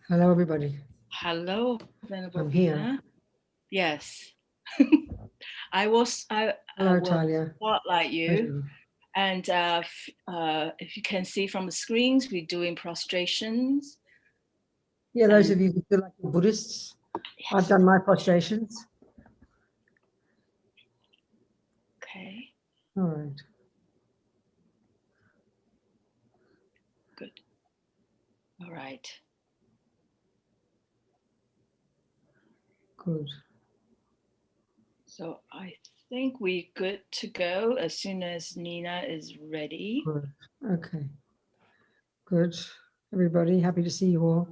Hello, everybody. Hello, Venerable I'm here. Robina. Yes, I Hello, will Talia. spotlight you, Pleasure. and if you can see from the screens, we're doing prostrations. Yeah, those And of you who feel like you're Buddhists, I've yes, done my prostrations. okay, All right. good. All right. Good. So I think we're good to go as soon as Nina is ready. Good. Okay. Good. Everybody, happy to see you all.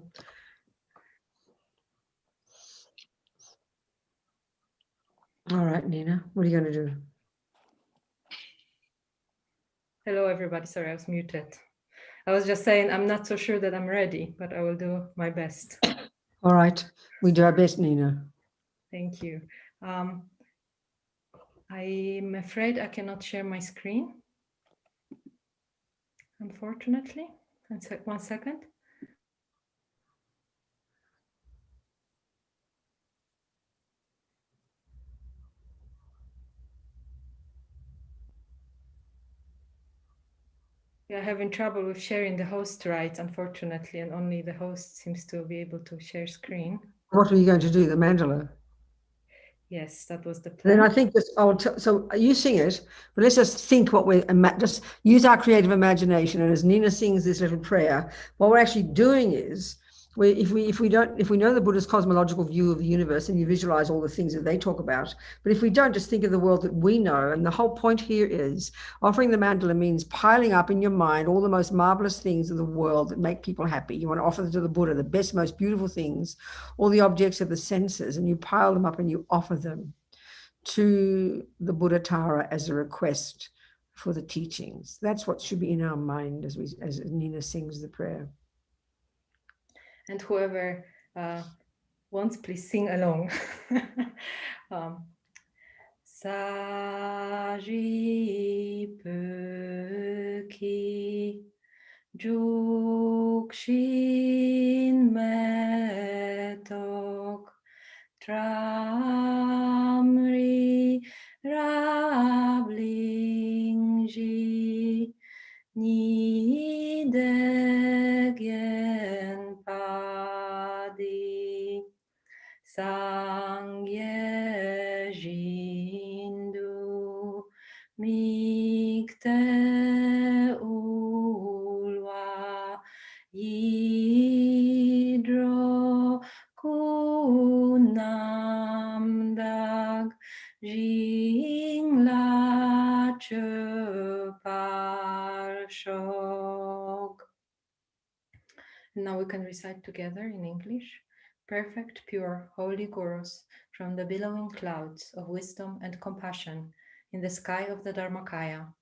All right, Nina, what are you going to do? Hello, everybody. Sorry, I was muted. I was just saying I'm not so sure that I'm ready, but I will do my best. All right. We do our best, Nina. Thank you. I'm afraid I cannot share my screen, unfortunately. 1 second. We are having trouble with sharing the host rights, unfortunately, and only the host seems to be able to share screen. What were you going to do? The mandala? Yes, that was the plan. Then I think this. So you sing it, but let's just think what we're just use our creative imagination. And as Nina sings this little prayer, what we're actually doing is if we know the Buddha's cosmological view of the universe, and you visualize all the things that they talk about, but if we don't, just think of the world that we know. And the whole point here is offering the mandala means piling up in your mind all the most marvelous things of the world that make people happy. You want to offer them to the Buddha, the best, most beautiful things, all the objects of the senses, and you pile them up and you offer them to the Buddha Tara as a request for the teachings. That's what should be in our mind as Nina sings the prayer. And whoever wants, please sing along. Sajipöki Jukshin metok Tramri Rablingji Nidegen Padi Sangye Jindu Mikte Ulwa Yidro Kunamdag Jingla Parshok. Now we can recite together in English. Perfect, pure, holy Gurus, from the billowing clouds of wisdom and compassion in the sky of the Dharmakaya,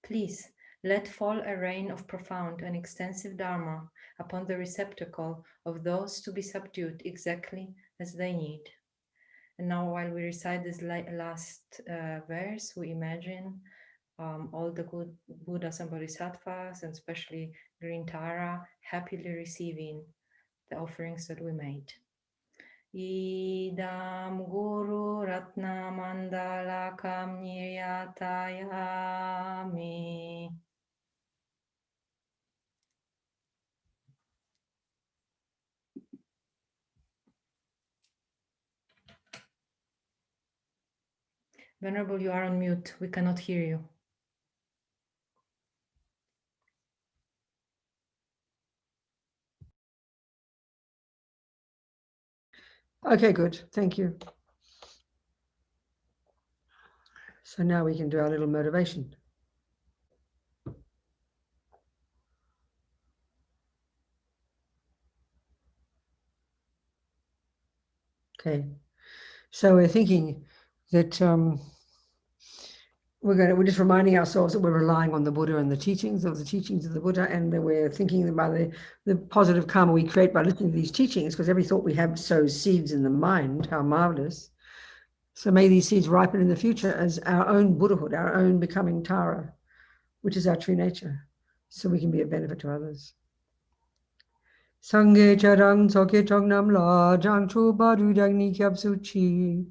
please let fall a rain of profound and extensive Dharma upon the receptacle of those to be subdued exactly as they need. And now, while we recite this last verse, we imagine all the good Buddhas and Bodhisattvas, and especially Green Tara, happily receiving the offerings that we made. Idam Guru Ratna Mandala Kam Niryatayami. Venerable, you are on mute. We cannot hear you. Okay, good. Thank you. So now we can do our little motivation. Okay. So we're thinking that we're just reminding ourselves that we're relying on the Buddha and the teachings of the Buddha, and that we're thinking about the positive karma we create by listening to these teachings, because every thought we have sows seeds in the mind. How marvelous. So may these seeds ripen in the future as our own Buddhahood, our own becoming Tara, which is our true nature, so we can be of benefit to others. Sangye charang soke chognam la jang chu baru dang ni kyab suchi.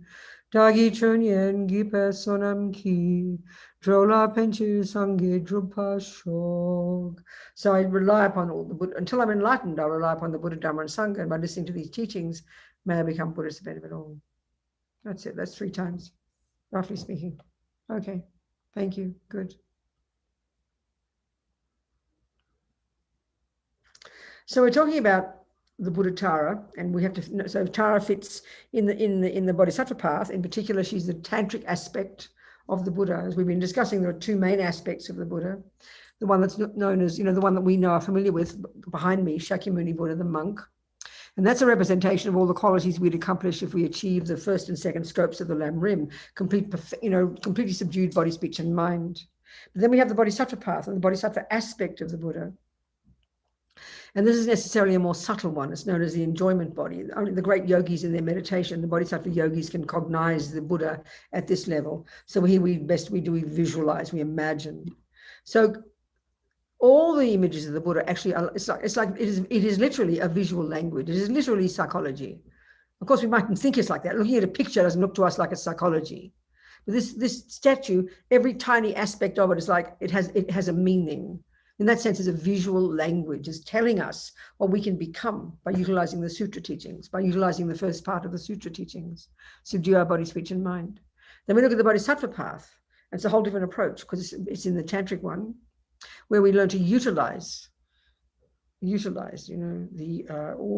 Dagi chunyen gipe sonam ki. Drola penchu sangye drupa shog. So I rely upon all the Buddha. Until I'm enlightened, I rely upon the Buddha, Dhamma, and Sangha. And by listening to these teachings, may I become Buddhist to benefit all. That's it. That's 3 times, roughly speaking. Okay. Thank you. Good. So we're talking about the Buddha Tara, and we have to. So Tara fits in the bodhisattva path. In particular, she's the tantric aspect of the Buddha. As we've been discussing, there are 2 main aspects of the Buddha. The one that's known as, the one that we know are familiar with behind me, Shakyamuni Buddha, the monk. And that's a representation of all the qualities we'd accomplish if we achieve the first and second scopes of the Lam Rim, completely subdued body, speech, and mind. But then we have the bodhisattva path and the bodhisattva aspect of the Buddha. And this is necessarily a more subtle one. It's known as the enjoyment body. Only the great yogis in their meditation, the bodhisattva yogis, can cognize the Buddha at this level. So here we visualize, we imagine. So all the images of the Buddha actually are, it is literally a visual language. It is literally psychology. Of course, we mightn't think it's like that. Looking at a picture doesn't look to us like a psychology. But this statue, every tiny aspect of it is like it has a meaning. In that sense, it's a visual language. It's telling us what we can become by utilizing the sutra teachings, by utilizing the first part of the sutra teachings, subdue our body, speech, and mind. Then we look at the bodhisattva path. And it's a whole different approach because it's in the tantric one, where we learn to utilize, all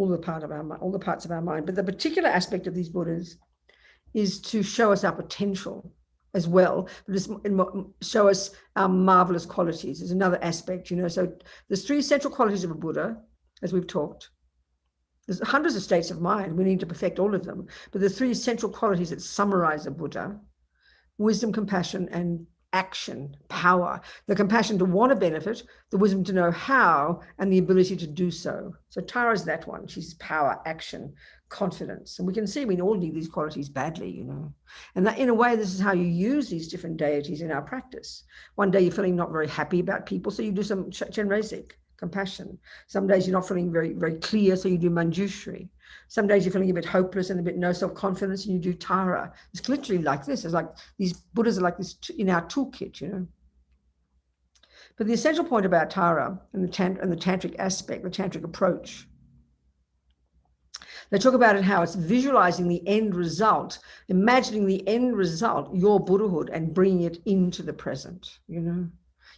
the parts of our mind. But the particular aspect of these Buddhas is to show us our potential as well, but show us our marvelous qualities is another aspect. So there's 3 central qualities of a Buddha, as we've talked. There's hundreds of states of mind. We need to perfect all of them. But the 3 central qualities that summarize a Buddha: wisdom, compassion, and action, power. The compassion to want to benefit, the wisdom to know how, and the ability to do so. So Tara's that one. She's power, action, confidence. And we can see we all need these qualities badly, And that, in a way, this is how you use these different deities in our practice. One day you're feeling not very happy about people, so you do some Chenrezig, compassion. Some days you're not feeling very, very clear, so you do Manjushri. Some days you're feeling a bit hopeless and a bit no self-confidence, and you do Tara. It's literally like this. It's like these Buddhas are like this in our toolkit, But the essential point about Tara and the tantric aspect, the tantric approach, they talk about it how it's visualizing the end result, imagining the end result, your Buddhahood, and bringing it into the present,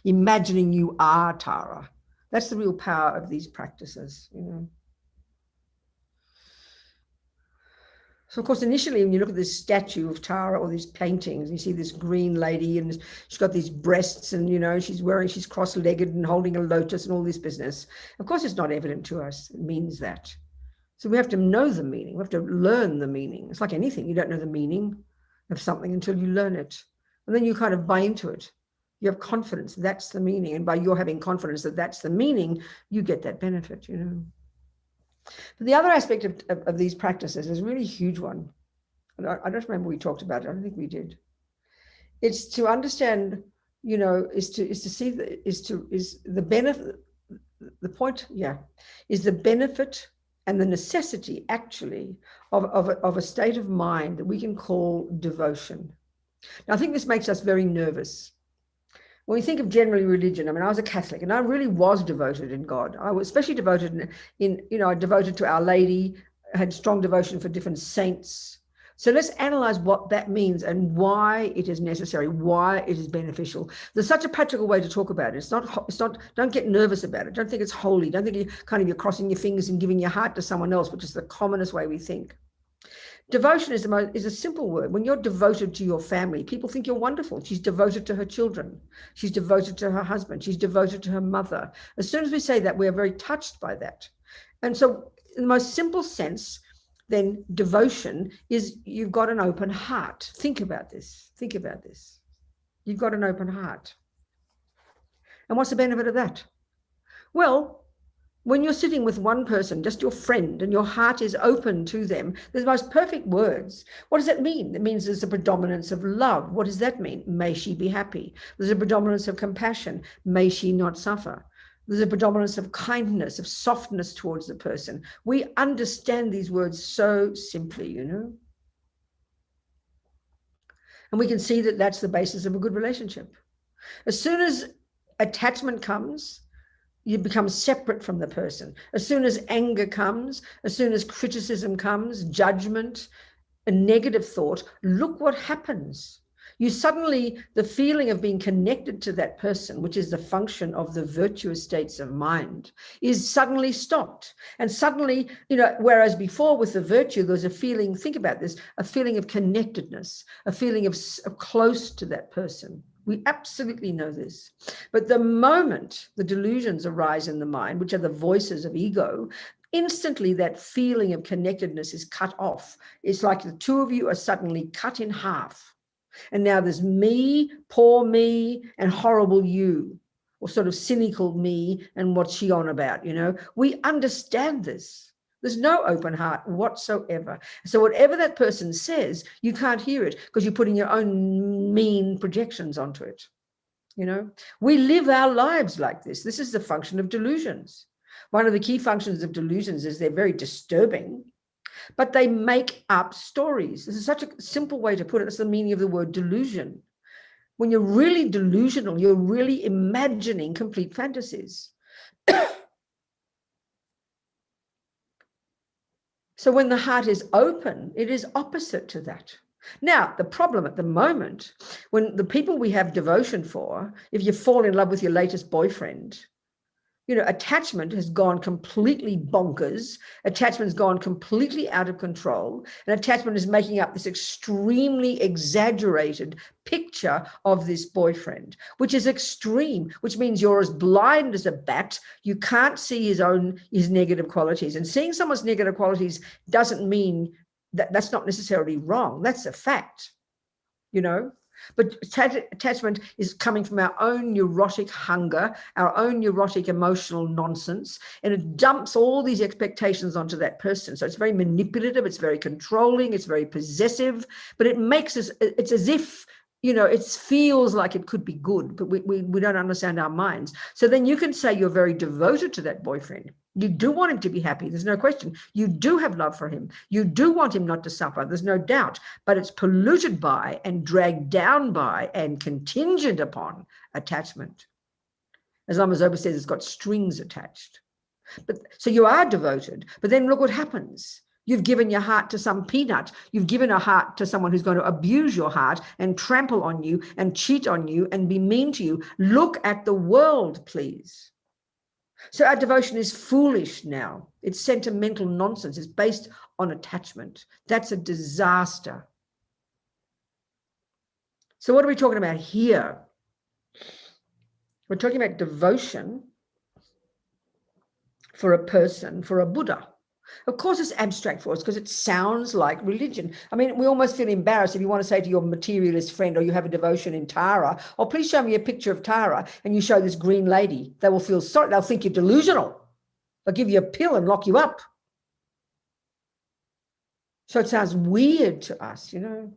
Imagining you are Tara. That's the real power of these practices, So, of course, initially, when you look at this statue of Tara or these paintings, you see this green lady and she's got these breasts and, she's cross-legged and holding a lotus and all this business. Of course, it's not evident to us. It means that. So we have to know the meaning. We have to learn the meaning. It's like anything. You don't know the meaning of something until you learn it. And then you kind of buy into it. You have confidence. That's the meaning. And by your having confidence that that's the meaning, you get that benefit, But the other aspect of these practices is a really huge one. I don't remember we talked about it. I don't think we did. It's to understand, is the benefit, the point, is the benefit and the necessity actually of a state of mind that we can call devotion. Now, I think this makes us very nervous. When we think of generally religion, I was a Catholic and I really was devoted in God. I was especially devoted I devoted to Our Lady, I had strong devotion for different saints. So let's analyze what that means and why it is necessary, why it is beneficial. There's such a practical way to talk about it. It's not, don't get nervous about it. Don't think it's holy. Don't think you're crossing your fingers and giving your heart to someone else, which is the commonest way we think. Devotion is a simple word. When you're devoted to your family, people think you're wonderful. She's devoted to her children. She's devoted to her husband. She's devoted to her mother. As soon as we say that, we are very touched by that. And so in the most simple sense, then devotion is you've got an open heart. Think about this. Think about this. You've got an open heart. And what's the benefit of that? Well, when you're sitting with one person, just your friend, and your heart is open to them, there's the most perfect words. What does that mean? It means there's a predominance of love. What does that mean? May she be happy. There's a predominance of compassion. May she not suffer. There's a predominance of kindness, of softness towards the person. We understand these words so simply, you know. And we can see that that's the basis of a good relationship. As soon as attachment comes, you become separate from the person. As soon as anger comes, as soon as criticism comes, judgment, a negative thought, look what happens. You suddenly, the feeling of being connected to that person, which is the function of the virtuous states of mind, is suddenly stopped. And suddenly, you know, whereas before with the virtue, there was a feeling, think about this, a feeling of connectedness, a feeling of close to that person. We absolutely know this. But the moment the delusions arise in the mind, which are the voices of ego, instantly that feeling of connectedness is cut off. It's like the two of you are suddenly cut in half. And now there's me, poor me, and horrible you, or sort of cynical me, and what's she on about, you know? We understand this. There's no open heart whatsoever. So whatever that person says, you can't hear it because you're putting your own mean projections onto it. You know, we live our lives like this. This is the function of delusions. One of the key functions of delusions is they're very disturbing, but they make up stories. This is such a simple way to put it. That's the meaning of the word delusion. When you're really delusional, you're really imagining complete fantasies. So when the heart is open, it is opposite to that. Now, the problem at the moment, when the people we have devotion for, if you fall in love with your latest boyfriend, you know, attachment has gone completely bonkers. Attachment's gone completely out of control. And attachment is making up this extremely exaggerated picture of this boyfriend, which is extreme, which means you're as blind as a bat. You can't see his negative qualities. And seeing someone's negative qualities doesn't mean that that's not necessarily wrong. That's a fact, you know. But attachment is coming from our own neurotic hunger, our own neurotic emotional nonsense, and it dumps all these expectations onto that person. So it's very manipulative, it's very controlling, it's very possessive, but it makes us, it's as if, you know, it feels like it could be good, but we don't understand our minds. So then you can say you're very devoted to that boyfriend. You do want him to be happy. There's no question. You do have love for him. You do want him not to suffer. There's no doubt. But it's polluted by and dragged down by and contingent upon attachment. As Lama Zopa says, it's got strings attached. But so you are devoted. But then look what happens. You've given your heart to some peanut. You've given a heart to someone who's going to abuse your heart and trample on you and cheat on you and be mean to you. Look at the world, please. So our devotion is foolish now. It's sentimental nonsense. It's based on attachment. That's a disaster. So what are we talking about here? We're talking about devotion for a person, for a Buddha. Of course, it's abstract for us because it sounds like religion. I mean, we almost feel embarrassed if you want to say to your materialist friend, or you have a devotion in Tara, or please show me a picture of Tara, and you show this green lady. They will feel sorry. They'll think you're delusional. They'll give you a pill and lock you up. So it sounds weird to us, you know.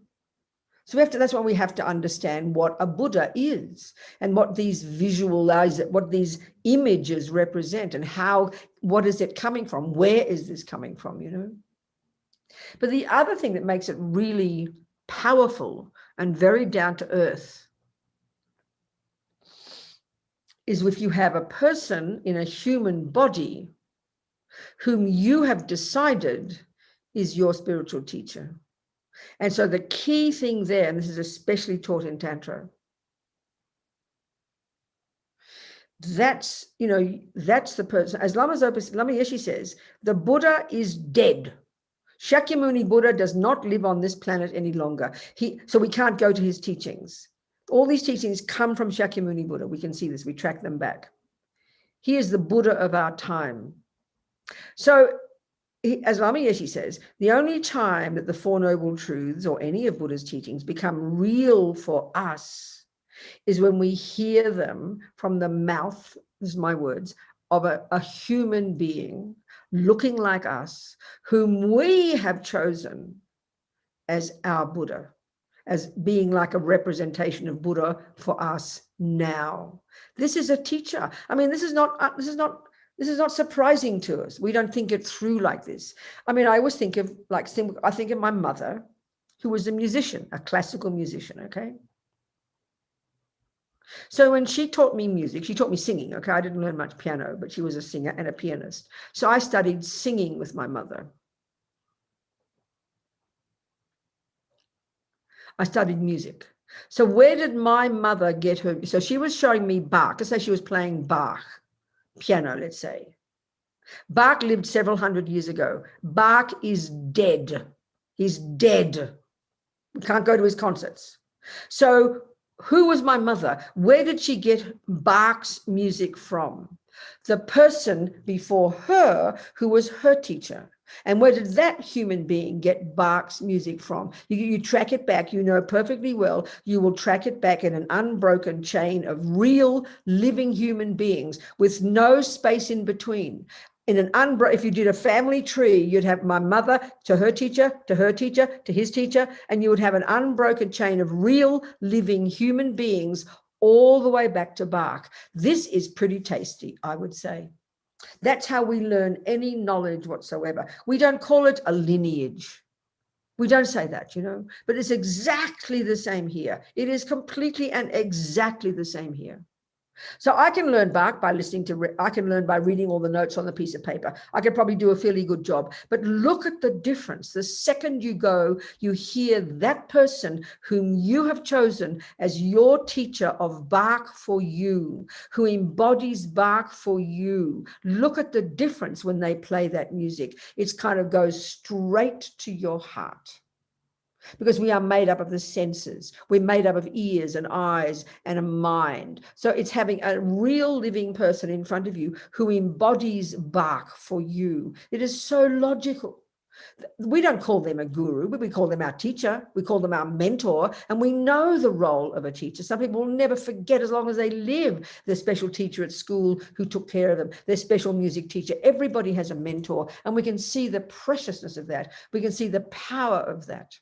So that's why we have to understand what a Buddha is and what these what these images represent, and what is it coming from? Where is this coming from, you know? But the other thing that makes it really powerful and very down to earth is if you have a person in a human body whom you have decided is your spiritual teacher. And so the key thing there, and this is especially taught in Tantra, that's the person. As Lama Yeshe says, the Buddha is dead. Shakyamuni Buddha does not live on this planet any longer. So we can't go to his teachings. All these teachings come from Shakyamuni Buddha. We can see this. We track them back. He is the Buddha of our time. So as Lama Yeshe says, the only time that the Four Noble Truths or any of Buddha's teachings become real for us is when we hear them from the mouth, this is my words, of a human being looking like us, whom we have chosen as our Buddha. as being like a representation of Buddha for us now. This is a teacher. I mean, this is not surprising to us. We don't think it through like this. I mean, I always think of I think of my mother, who was a musician, a classical musician, okay? So when she taught me music, she taught me singing, okay? I didn't learn much piano, but she was a singer and a pianist. So I studied singing with my mother. I studied music. So where did my mother get her? So she was showing me Bach. Let's say she was playing Bach, piano, let's say. Bach lived several hundred years ago. Bach is dead. He's dead. We can't go to his concerts. So who was my mother? Where did she get Bach's music from? The person before her who was her teacher. And where did that human being get Bach's music from? You track it back, you know perfectly well, you will track it back in an unbroken chain of real living human beings with no space in between. If you did a family tree, you'd have my mother to her teacher, to her teacher, to his teacher, and you would have an unbroken chain of real living human beings all the way back to Bach. This is pretty tasty, I would say. That's how we learn any knowledge whatsoever. We don't call it a lineage. We don't say that, but it's exactly the same here. It is completely and exactly the same here. So I can learn Bach by I can learn by reading all the notes on the piece of paper. I could probably do a fairly good job, but look at the difference. The second you go, you hear that person whom you have chosen as your teacher of Bach for you, who embodies Bach for you. Look at the difference when they play that music. It kind of goes straight to your heart. Because we are made up of the senses. We're made up of ears and eyes and a mind. So it's having a real living person in front of you who embodies Bach for you. It is so logical. We don't call them a guru, but we call them our teacher. We call them our mentor, and we know the role of a teacher. Some people will never forget as long as they live their special teacher at school who took care of them, their special music teacher. Everybody has a mentor, and we can see the preciousness of that. We can see the power of that.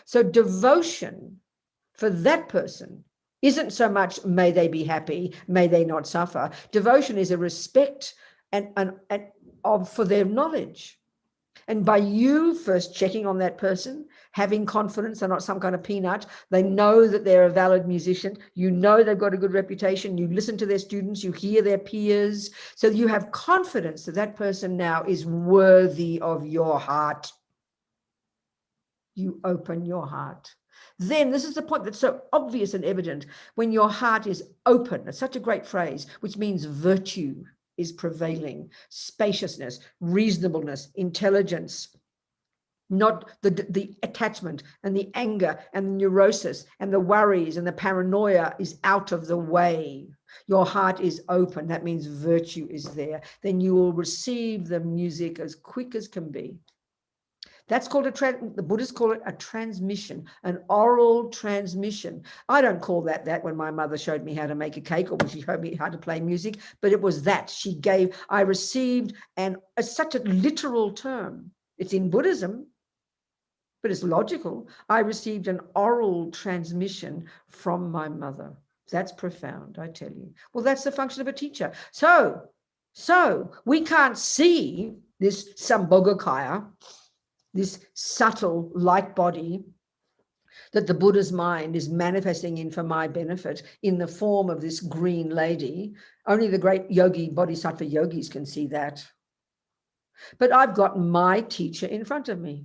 So devotion for that person isn't so much, may they be happy, may they not suffer. Devotion is a respect for their knowledge. And by you first checking on that person, having confidence they're not some kind of peanut, they know that they're a valid musician, you know they've got a good reputation, you listen to their students, you hear their peers, so you have confidence that that person now is worthy of your heart. You open your heart. Then this is the point that's so obvious and evident. When your heart is open, it's such a great phrase, which means virtue is prevailing, spaciousness, reasonableness, intelligence, not the attachment and the anger and the neurosis and the worries and the paranoia is out of the way. Your heart is open. That means virtue is there. Then you will receive the music as quick as can be. That's called the Buddhists call it a transmission, an oral transmission. I don't call that when my mother showed me how to make a cake or when she showed me how to play music, but it was that I received, and it's such a literal term. It's in Buddhism, but it's logical. I received an oral transmission from my mother. That's profound, I tell you. Well, that's the function of a teacher. So we can't see this Sambhogakaya, this subtle light body that the Buddha's mind is manifesting in for my benefit in the form of this green lady. Only the great yogi, bodhisattva yogis can see that. But I've got my teacher in front of me,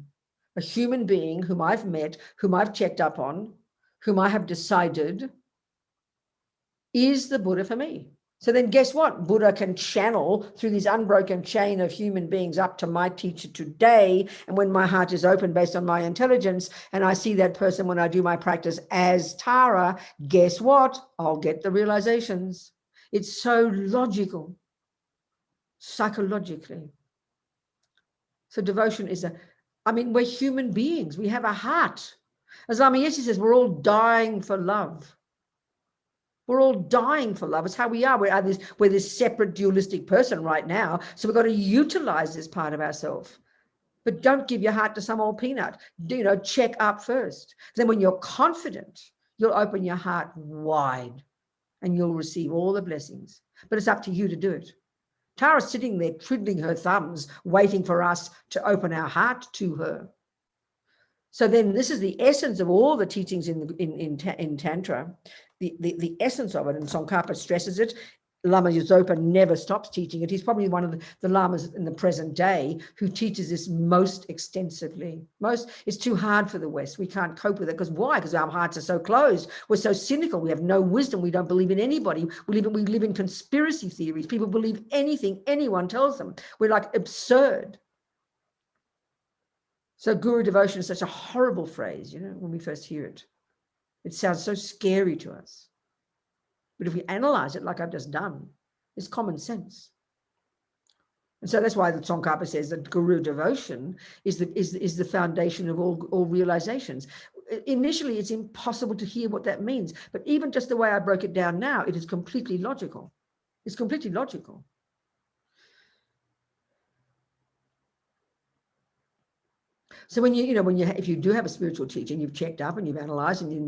a human being whom I've met, whom I've checked up on, whom I have decided is the Buddha for me. So then guess what? Buddha can channel through this unbroken chain of human beings up to my teacher today. And when my heart is open based on my intelligence, and I see that person when I do my practice as Tara, guess what? I'll get the realizations. It's so logical, psychologically. So devotion is we're human beings. We have a heart. As Lama Yeshe says, we're all dying for love. We're all dying for love. It's how we are. We're this separate dualistic person right now. So we've got to utilize this part of ourselves. but don't give your heart to some old peanut. Check up first. Then when you're confident, you'll open your heart wide and you'll receive all the blessings. But it's up to you to do it. Tara's sitting there twiddling her thumbs, waiting for us to open our heart to her. So then this is the essence of all the teachings in Tantra, the essence of it, and Tsongkhapa stresses it. Lama Zopa never stops teaching it. He's probably one of the lamas in the present day who teaches this most extensively. It's too hard for the West. We can't cope with it. Because why? Because our hearts are so closed. We're so cynical. We have no wisdom. We don't believe in anybody. We live in conspiracy theories. People believe anything anyone tells them. We're like absurd. So guru devotion is such a horrible phrase, when we first hear it. It sounds so scary to us. But if we analyze it like I've just done, it's common sense. And so that's why the Tsongkhapa says that guru devotion is the foundation of all realizations. Initially, it's impossible to hear what that means. But even just the way I broke it down now, it is completely logical. It's completely logical. So if you do have a spiritual teacher and you've checked up and you've analyzed and then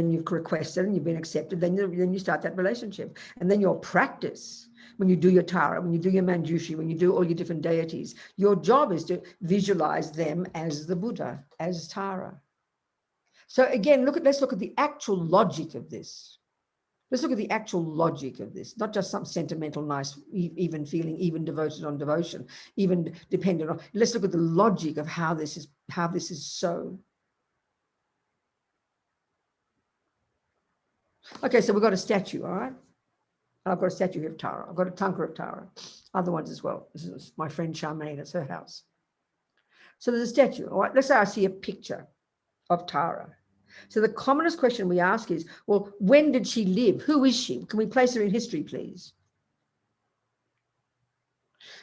you've requested and you've been accepted, then you start that relationship. And then your practice, when you do your Tara, when you do your Manjushri, when you do all your different deities, your job is to visualize them as the Buddha, as Tara. So again, let's look at the actual logic of this. Let's look at the actual logic of this, not just some sentimental, nice, even feeling, even devoted on devotion, even dependent on. Let's look at the logic of how this is so. Okay, so we've got a statue, all right? I've got a statue of Tara. I've got a tanka of Tara, other ones as well. This is my friend Charmaine, it's her house. So there's a statue, all right? Let's say I see a picture of Tara. So the commonest question we ask is, well, when did she live? Who is she? Can we place her in history, please?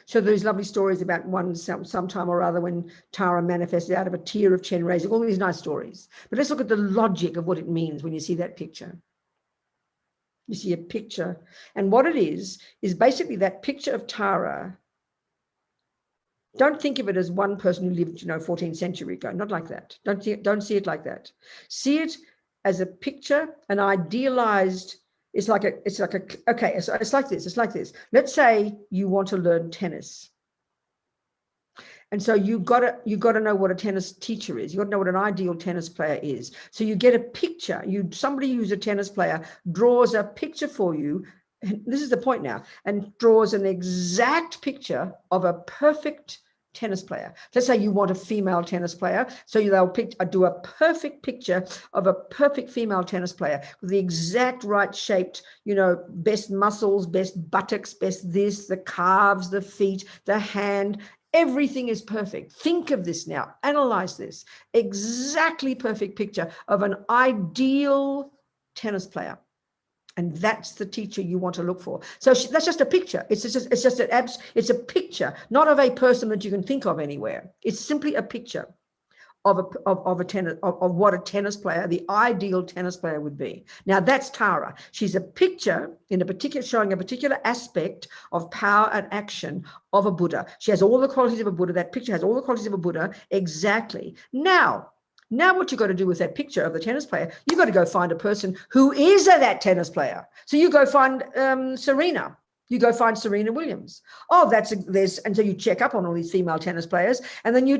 So there's lovely stories about sometime or other when Tara manifested out of a tear of Chen raising, all these nice stories. But let's look at the logic of what it means when you see that picture. You see a picture, and what it is basically that picture of Tara. Don't think of it as one person who lived, 14th century ago. Not like that. Don't see it like that. See it as a picture, an idealized. It's like this. It's like this. Let's say you want to learn tennis, and so you got to know what a tennis teacher is. You got to know what an ideal tennis player is. So you get a picture. Somebody who's a tennis player draws a picture for you. And this is the point now, and draws an exact picture of a perfect tennis player. Let's say you want a female tennis player, so they'll do a perfect picture of a perfect female tennis player with the exact right shaped, best muscles, best buttocks, best this, the calves, the feet, the hand. Everything is perfect. Think of this now. Analyze this. Exactly perfect picture of an ideal tennis player. And that's the teacher you want to look for. So that's just a picture. It's a picture, not of a person that you can think of anywhere. It's simply a picture of what a tennis player, the ideal tennis player would be. Now that's Tara. She's a picture showing a particular aspect of power and action of a Buddha. She has all the qualities of a Buddha. That picture has all the qualities of a Buddha exactly. Now what you've got to do with that picture of the tennis player, you've got to go find a person who is that tennis player. So you go find Serena. You go find Serena Williams. And so you check up on all these female tennis players, and then you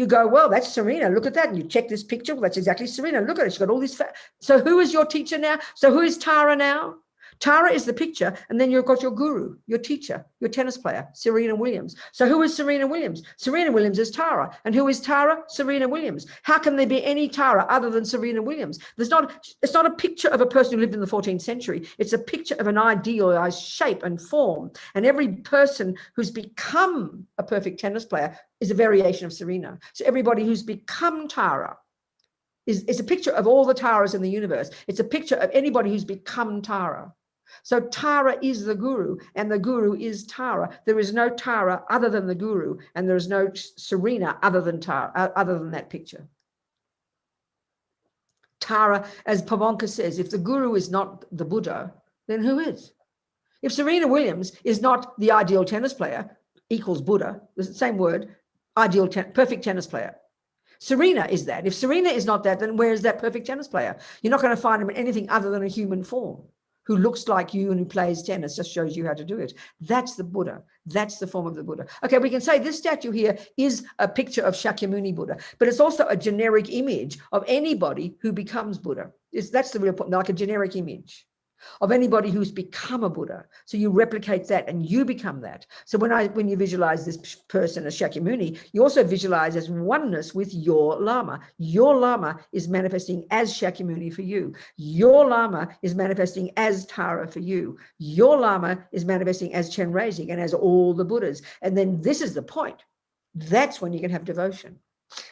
go, well, that's Serena. Look at that. And you check this picture. Well, that's exactly Serena. Look at it. She's got all these. So who is your teacher now? So who is Tara now? Tara is the picture, and then you've got your guru, your teacher, your tennis player, Serena Williams. So who is Serena Williams? Serena Williams is Tara. And who is Tara? Serena Williams. How can there be any Tara other than Serena Williams? It's not a picture of a person who lived in the 14th century. It's a picture of an idealized shape and form. And every person who's become a perfect tennis player is a variation of Serena. So everybody who's become Tara is a picture of all the Taras in the universe. It's a picture of anybody who's become Tara. So Tara is the guru, and the guru is Tara. There is no Tara other than the guru, and there is no Serena other than Tara, other than that picture. Tara, as Pavonka says, if the guru is not the Buddha, then who is? If Serena Williams is not the ideal tennis player, equals Buddha, the same word, ideal, perfect tennis player. Serena is that. If Serena is not that, then where is that perfect tennis player? You're not going to find him in anything other than a human form who looks like you and who plays tennis, just shows you how to do it. That's the Buddha. That's the form of the Buddha. Okay, we can say this statue here is a picture of Shakyamuni Buddha, but it's also a generic image of anybody who becomes Buddha. That's the real point, like a generic image of anybody who's become a Buddha. So you replicate that and you become that. So when you visualize this person as Shakyamuni, you also visualize as oneness with your Lama. Your Lama is manifesting as Shakyamuni for you. Your Lama is manifesting as Tara for you. Your Lama is manifesting as Chenrezig and as all the Buddhas. And then this is the point. That's when you can have devotion.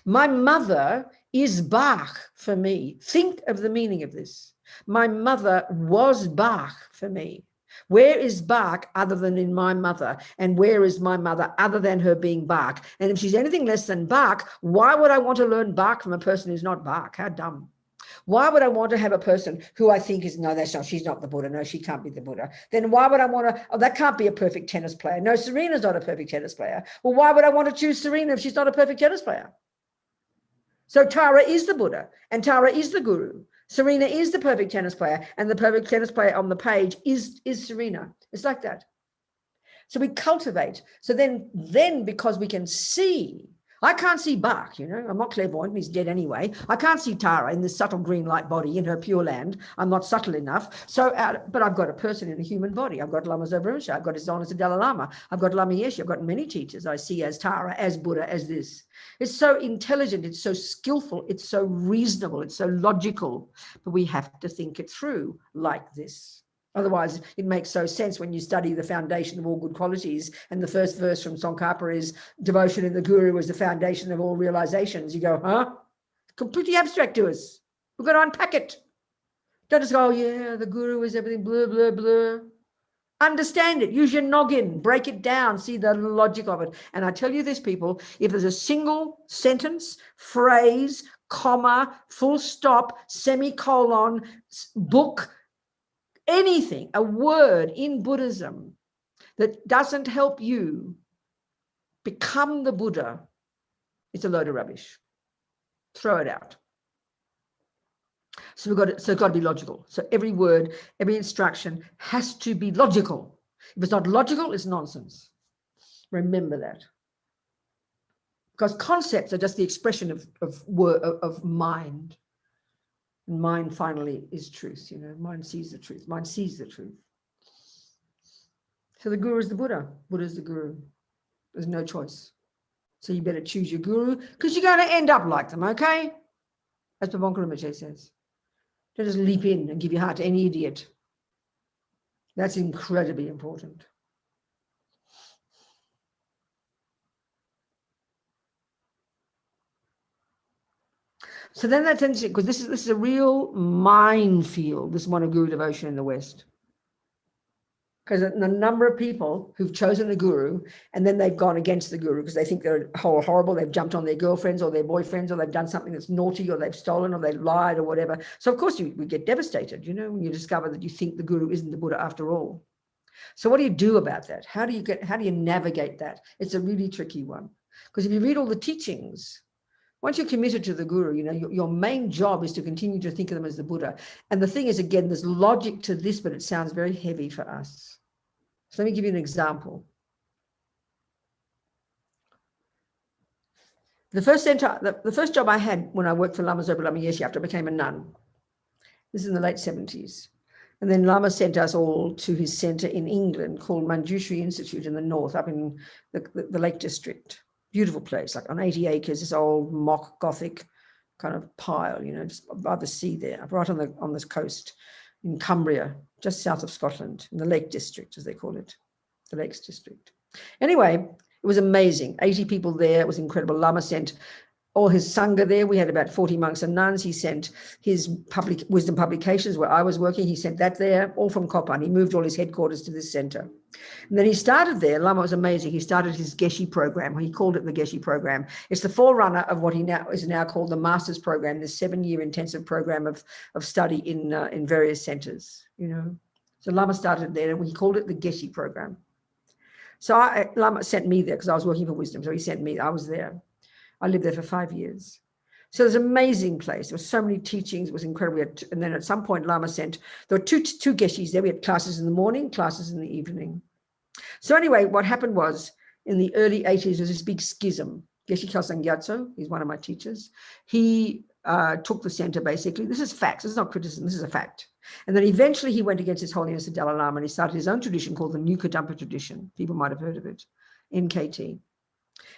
My mother is Bach for me. Think of the meaning of this. My mother was Bach for me. Where is Bach other than in my mother? And where is my mother other than her being Bach? And if she's anything less than Bach, why would I want to learn Bach from a person who's not Bach? How dumb. Why would I want to have a person who I think is, no, that's not, she's not the Buddha. No, she can't be the Buddha. Then why would I want to, oh, that can't be a perfect tennis player. No, Serena's not a perfect tennis player. Well, why would I want to choose Serena if she's not a perfect tennis player? So Tara is the Buddha and Tara is the Guru. Serena is the perfect tennis player, and the perfect tennis player on the page is Serena. It's like that. So we cultivate. So then because we can see, I can't see Bach, you know, I'm not clairvoyant, he's dead anyway. I can't see Tara in this subtle green light body in her pure land. I'm not subtle enough. So, but I've got a person in a human body. I've got Lama Zopa, I've got His Holiness the Dalai Lama, I've got Lama Yeshe, I've got many teachers I see as Tara, as Buddha, as this. It's so intelligent, it's so skillful, it's so reasonable, it's so logical, but we have to think it through like this. Otherwise, it makes no sense when you study the foundation of all good qualities. And the first verse from Tsongkhapa is devotion in the Guru is the foundation of all realizations. You go, huh? Completely abstract to us. We've got to unpack it. Don't just go, oh, yeah, the Guru is everything, blah, blah, blah. Understand it. Use your noggin. Break it down. See the logic of it. And I tell you this, people, if there's a single sentence, phrase, comma, full stop, semicolon, book, anything, a word in Buddhism that doesn't help you become the Buddha, it's a load of rubbish. Throw it out. So it's got to be logical. So every word, every instruction has to be logical. If it's not logical, it's nonsense. Remember that. Because concepts are just the expression of mind. And mind finally is truth, you know, mind sees the truth, mind sees the truth. So the Guru is the Buddha, Buddha is the Guru. There's no choice. So you better choose your Guru because you're going to end up like them, okay? As Pabonka Rinpoche says. Don't just leap in and give your heart to any idiot. That's incredibly important. So then that's interesting because this is a real minefield, this one of Guru devotion in the West. Because the number of people who've chosen the Guru and then they've gone against the Guru because they think they're horrible, they've jumped on their girlfriends or their boyfriends, or they've done something that's naughty, or they've stolen, or they've lied, or whatever. So of course we get devastated, you know, when you discover that you think the Guru isn't the Buddha after all. So what do you do about that? How do you navigate that? It's a really tricky one. Because if you read all the teachings, once you're committed to the Guru, you know, your main job is to continue to think of them as the Buddha. And the thing is, again, there's logic to this, but it sounds very heavy for us. So let me give you an example. The first job I had when I worked for Lama Zopa Lama Yeshe after I became a nun, this is in the late 70s. And then Lama sent us all to his center in England called Manjushri Institute in the north, up in the Lake District. Beautiful place, like on 80 acres, this old mock Gothic kind of pile, you know, just by the sea there, right on this coast in Cumbria, just south of Scotland, in the Lake District, as they call it, the Lakes District. Anyway, it was amazing. 80 people there. It was incredible. Lama sent all his Sangha there. We had about 40 monks and nuns. He sent his wisdom publications where I was working. He sent that there, all from Kopan. He moved all his headquarters to this center. And then he started there. Lama was amazing. He started his Geshe program. He called it the Geshe program. It's the forerunner of what he is now called the Master's program, this 7-year intensive program of study in various centers, you know. So Lama started there and we called it the Geshe program. So Lama sent me there because I was working for wisdom. So he sent me, I was there. I lived there for 5 years. So it was an amazing place. There were so many teachings. It was incredible. And then at some point, Lama sent, there were two geshis there. We had classes in the morning, classes in the evening. So anyway, what happened was in the early 80s, there was this big schism. Geshe Kelsang Gyatso, he's one of my teachers. He took the center basically. This is facts. This is not criticism. This is a fact. And then eventually he went against His Holiness the Dalai Lama and he started his own tradition called the New Kadampa tradition. People might have heard of it, NKT.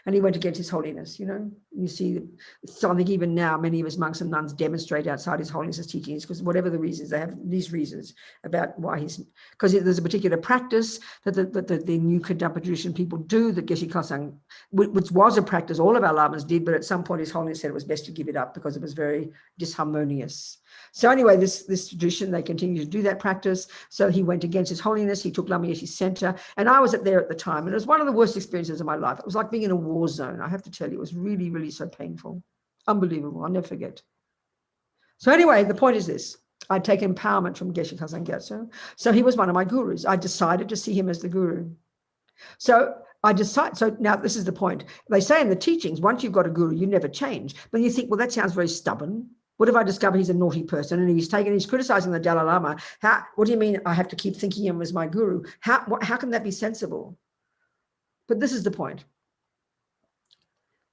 And he went against His Holiness, you know. You see, so I think even now, many of his monks and nuns demonstrate outside His Holiness's teachings because whatever the reasons, they have these reasons about why he's, because there's a particular practice that the New Kadampa tradition people do, that Geshe Kelsang, which was a practice all of our lamas did, but at some point His Holiness said it was best to give it up because it was very disharmonious. So anyway, this tradition, they continue to do that practice. So he went against His Holiness. He took Lama Yeshe's center. And I was there at the time. And it was one of the worst experiences of my life. It was like being in a war zone. I have to tell you, it was really, really so painful. Unbelievable. I'll never forget. So anyway, the point is this. I'd taken empowerment from Geshe Kelsang Gyatso. So he was one of my gurus. I decided to see him as the guru. So now this is the point. They say in the teachings, once you've got a guru, you never change. But you think, well, that sounds very stubborn. What if I discover he's a naughty person and he's criticizing the Dalai Lama? What do you mean I have to keep thinking him as my guru? How can that be sensible? But this is the point.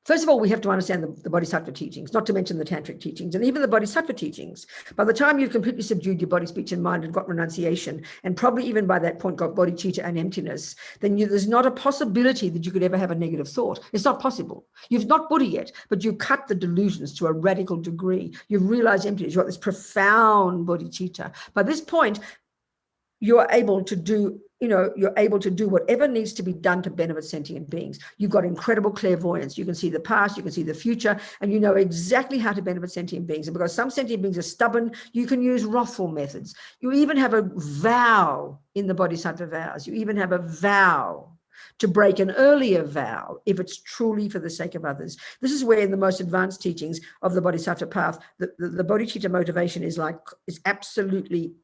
First of all, we have to understand the bodhisattva teachings, not to mention the tantric teachings, and even the bodhisattva teachings. By the time you've completely subdued your body, speech, and mind and got renunciation, and probably even by that point got bodhicitta and emptiness, then there's not a possibility that you could ever have a negative thought. It's not possible. You've not Buddha yet, but you've cut the delusions to a radical degree. You've realized emptiness. You've got this profound bodhicitta. By this point, you're able to do whatever needs to be done to benefit sentient beings. You've got incredible clairvoyance. You can see the past, you can see the future, and you know exactly how to benefit sentient beings. And because some sentient beings are stubborn, you can use wrathful methods. You even have a vow in the bodhisattva vows. You even have a vow to break an earlier vow if it's truly for the sake of others. This is where in the most advanced teachings of the bodhisattva path, the bodhicitta motivation is absolutely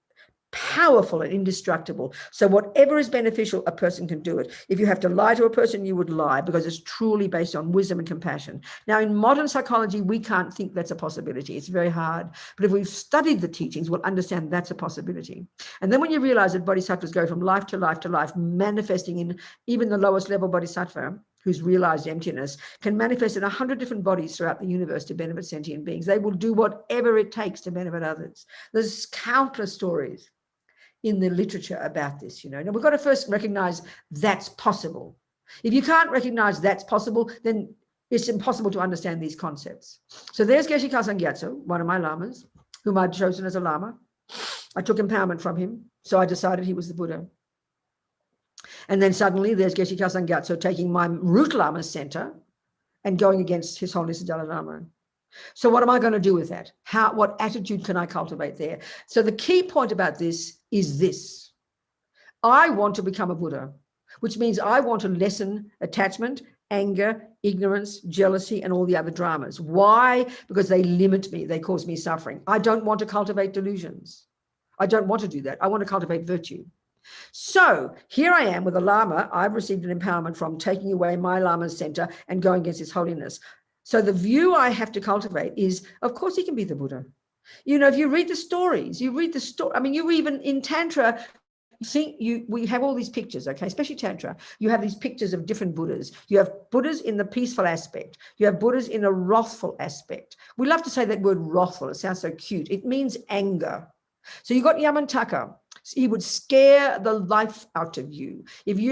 powerful and indestructible. So whatever is beneficial, a person can do it. If you have to lie to a person, you would lie because it's truly based on wisdom and compassion. Now, in modern psychology, we can't think that's a possibility. It's very hard. But if we've studied the teachings, we'll understand that's a possibility. And then when you realize that bodhisattvas go from life to life to life, manifesting in even the lowest level bodhisattva, who's realized emptiness, can manifest in 100 different bodies throughout the universe to benefit sentient beings. They will do whatever it takes to benefit others. There's countless stories in the literature about this, you know. Now, we've got to first recognize that's possible. If you can't recognize that's possible, then it's impossible to understand these concepts. So there's Geshe Kelsang Gyatso, one of my lamas, whom I'd chosen as a lama. I took empowerment from him, so I decided he was the Buddha. And then suddenly there's Geshe Kelsang Gyatso taking my root lama's center and going against His Holiness the Dalai Lama. So what am I going to do with that? What attitude can I cultivate there? So the key point about this is this. I want to become a Buddha, which means I want to lessen attachment, anger, ignorance, jealousy, and all the other dramas. Why? Because they limit me. They cause me suffering. I don't want to cultivate delusions. I don't want to do that. I want to cultivate virtue. So here I am with a lama I've received an empowerment from, taking away my lama's center and going against His Holiness. So the view I have to cultivate is, of course, he can be the Buddha. You know, if you read the stories, I mean, you even in Tantra, we have all these pictures, okay, especially Tantra. You have these pictures of different Buddhas. You have Buddhas in the peaceful aspect. You have Buddhas in a wrathful aspect. We love to say that word wrathful. It sounds so cute. It means anger. So you got Yamantaka. He would scare the life out of you.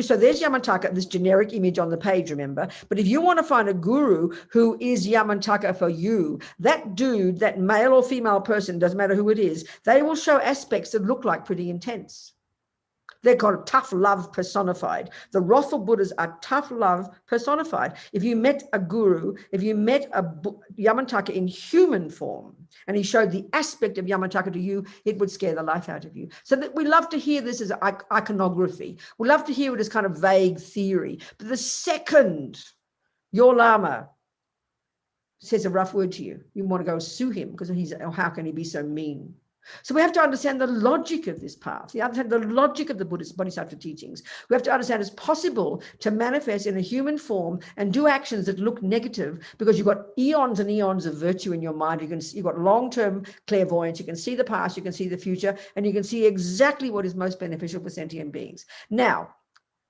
So there's Yamantaka, this generic image on the page, remember? But if you want to find a guru who is Yamantaka for you, that dude, that male or female person, doesn't matter who it is, they will show aspects that look like pretty intense. They're called tough love personified. The wrathful Buddhas are tough love personified. If you met a guru, if you met a Yamantaka in human form, and he showed the aspect of Yamantaka to you, it would scare the life out of you. So that we love to hear this as iconography. We love to hear it as kind of vague theory. But the second your Lama says a rough word to you, you want to go sue him because how can he be so mean? So we have to understand the logic of this path, the logic of the Buddhist bodhisattva teachings. We have to understand it's possible to manifest in a human form and do actions that look negative because you've got eons and eons of virtue in your mind. You've got long-term clairvoyance. You can see the past, you can see the future, and you can see exactly what is most beneficial for sentient beings. Now,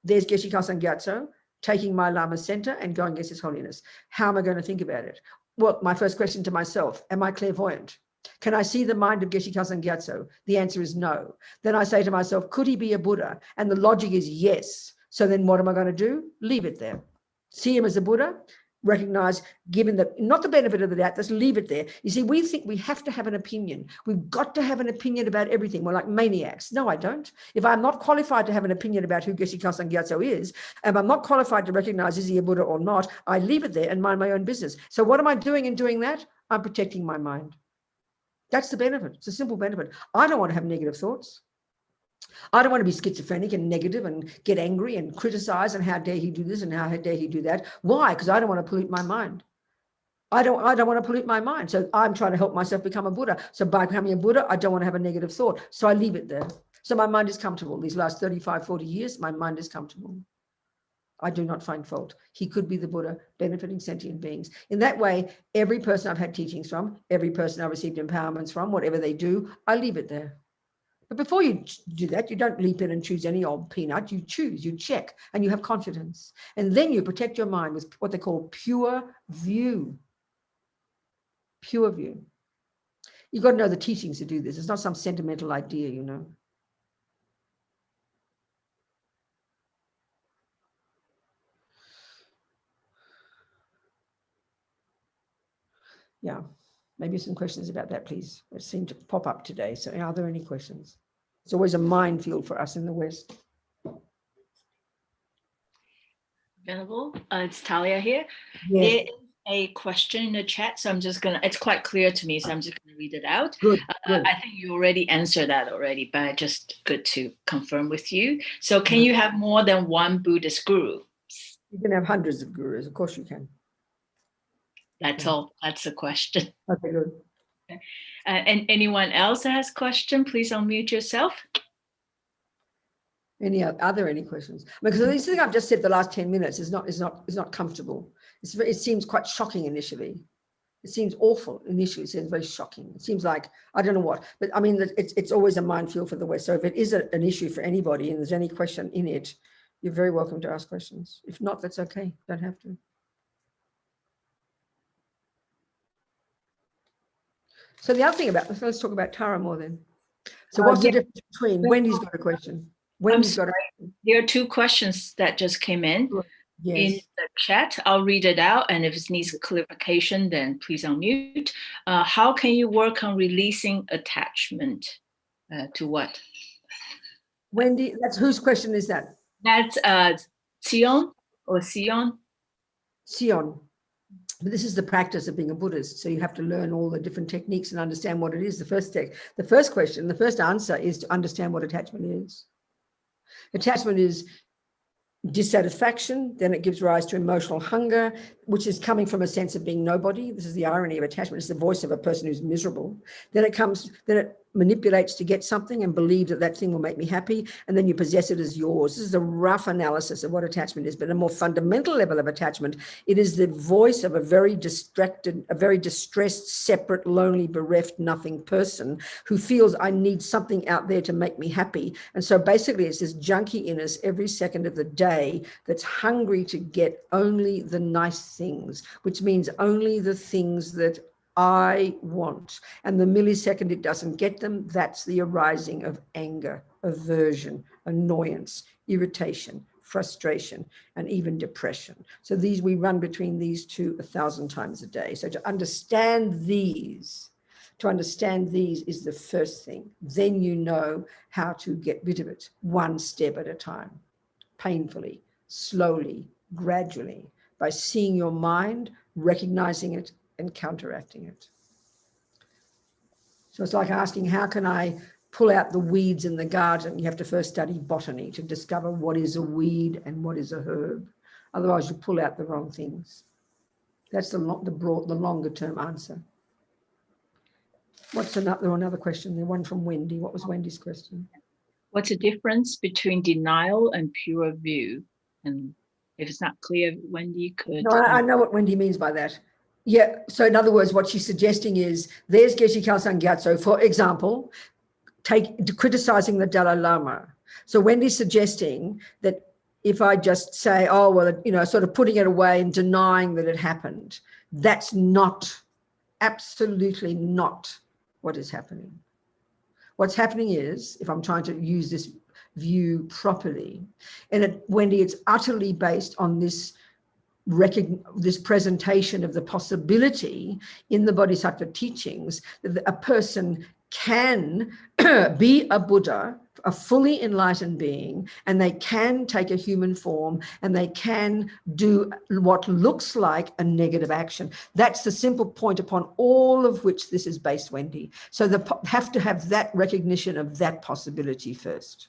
there's Geshe Khalsa Gyatso taking my Lama's center and going against His Holiness. How am I going to think about it? Well, my first question to myself, am I clairvoyant? Can I see the mind of Geshe Khalsa Gyatso? The answer is no. Then I say to myself, could he be a Buddha? And the logic is yes. So then what am I going to do? Leave it there. See him as a Buddha, recognize, given the, not the benefit of the doubt, just leave it there. You see, we think we have to have an opinion. We've got to have an opinion about everything. We're like maniacs. No, I don't. If I'm not qualified to have an opinion about who Geshe Khalsa Gyatso is, and I'm not qualified to recognize is he a Buddha or not, I leave it there and mind my own business. So what am I doing in doing that? I'm protecting my mind. That's the benefit. It's a simple benefit. I don't want to have negative thoughts. I don't want to be schizophrenic and negative and get angry and criticize and how dare he do this and how dare he do that. Why? Because I don't want to pollute my mind. I don't want to pollute my mind. So I'm trying to help myself become a Buddha. So by becoming a Buddha, I don't want to have a negative thought. So I leave it there. So my mind is comfortable. These last 35, 40 years, my mind is comfortable. I do not find fault. He could be the Buddha benefiting sentient beings. In that way, every person I've had teachings from, every person I've received empowerments from, whatever they do, I leave it there. But before you do that, you don't leap in and choose any old peanut. You choose, you check, and you have confidence. And then you protect your mind with what they call pure view. Pure view. You've got to know the teachings to do this. It's not some sentimental idea, you know. Yeah, maybe some questions about that, please. It seemed to pop up today. So are there any questions? It's always a minefield for us in the West. Venerable, it's Talia here. Yes. There is a question in the chat, so I'm just gonna, it's quite clear to me, so I'm just gonna read it out. Good, good. I think you already answered that already, but just good to confirm with you. So can you have more than one Buddhist guru? You can have hundreds of gurus, of course you can. That's all, that's the question. Okay, good. And anyone else that has a question, please unmute yourself. Are there any questions? Because this thing I've just said the last 10 minutes is not comfortable. It seems quite shocking initially. It seems awful initially. It seems very shocking. It seems like, I don't know what, but I mean, it's always a minefield for the West. So if it is an issue for anybody and there's any question in it, you're very welcome to ask questions. If not, that's okay. Don't have to. So the other thing about, let's talk about Tara more then. So what's the difference between Wendy's got a question? Wendy's got a question. There are two questions that just came in. Yes. In the chat. I'll read it out, and if it needs clarification, then please unmute. How can you work on releasing attachment to what? Wendy, that's whose question is that? That's Sion or Sion? Sion. But this is the practice of being a Buddhist. So you have to learn all the different techniques and understand what it is. The first question, the first answer is to understand what attachment is. Attachment is dissatisfaction, then it gives rise to emotional hunger, which is coming from a sense of being nobody. This is the irony of attachment. It's the voice of a person who's miserable. Then it manipulates to get something and believe that that thing will make me happy, and then you possess it as yours. This is a rough analysis of what attachment is, but at a more fundamental level of attachment, it is the voice of a very distracted, a very distressed, separate, lonely, bereft, nothing person who feels I need something out there to make me happy. And so basically it's this junkie in us every second of the day that's hungry to get only the nice things, which means only the things that I want. And the millisecond it doesn't get them, that's the arising of anger, aversion, annoyance, irritation, frustration, and even depression. So we run between these two 1,000 times a day. So to understand these is the first thing. Then you know how to get rid of it one step at a time, painfully, slowly, gradually, by seeing your mind, recognizing it, and counteracting it. So it's like asking, how can I pull out the weeds in the garden? You have to first study botany to discover what is a weed and what is a herb. Otherwise you pull out the wrong things. That's the longer term answer. What's another question? The one from Wendy. What was Wendy's question? What's the difference between denial and pure view? And if it's not clear, Wendy could. No, I know what Wendy means by that. Yeah. So in other words, what she's suggesting is there's Geshe Khalsa Gyatso, for example, criticizing the Dalai Lama. So Wendy's suggesting that if I just say, oh, well, you know, sort of putting it away and denying that it happened, that's not, absolutely not what is happening. What's happening is, if I'm trying to use this view properly, and Wendy, it's utterly based on this presentation of the possibility in the Bodhisattva teachings that a person can be a Buddha, a fully enlightened being, and they can take a human form and they can do what looks like a negative action. That's the simple point upon all of which this is based, Wendy. So they have to have that recognition of that possibility first.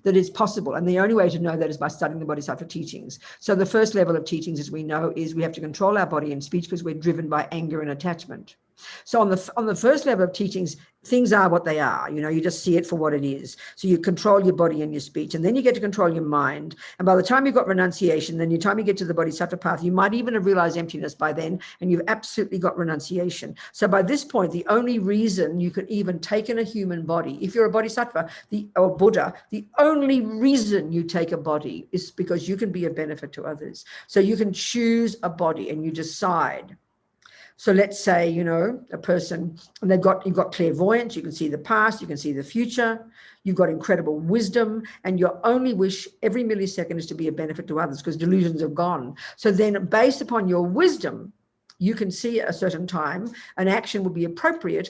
That is possible. And the only way to know that is by studying the Bodhisattva teachings. So the first level of teachings, as we know, is we have to control our body and speech because we're driven by anger and attachment. So on the first level of teachings, things are what they are. You know, you just see it for what it is. So you control your body and your speech, and then you get to control your mind. And by the time you've got renunciation, then the time you get to the Bodhisattva path, you might even have realized emptiness by then, and you've absolutely got renunciation. So by this point, the only reason you could even take in a human body, if you're a Bodhisattva or Buddha, the only reason you take a body is because you can be a benefit to others. So you can choose a body and you decide. So let's say, you know, a person, and you've got clairvoyance, you can see the past, you can see the future, you've got incredible wisdom, and your only wish every millisecond is to be a benefit to others because delusions are gone. So then based upon your wisdom, you can see at a certain time an action would be appropriate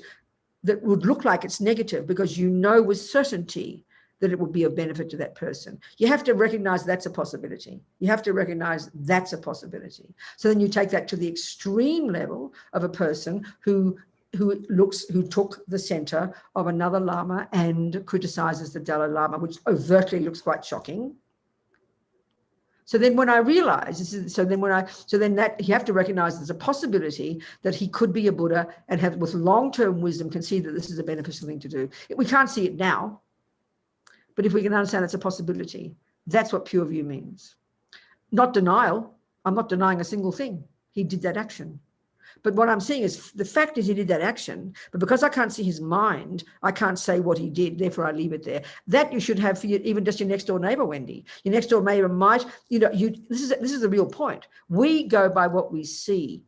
that would look like it's negative because you know with certainty that it will be of benefit to that person. You have to recognize that's a possibility. You have to recognize that's a possibility. So then you take that to the extreme level of a person who took the center of another Lama and criticizes the Dalai Lama, which overtly looks quite shocking. So then when I realize, you have to recognize there's a possibility that he could be a Buddha and have, with long-term wisdom, can see that this is a beneficial thing to do. We can't see it now, but if we can understand it's a possibility, that's what pure view means. Not denial. I'm not denying a single thing. He did that action. But what I'm saying is the fact is he did that action, but because I can't see his mind, I can't say what he did, therefore I leave it there. That you should have for even just your next door neighbor, Wendy. Your next door neighbor might, this is the real point. We go by what we see.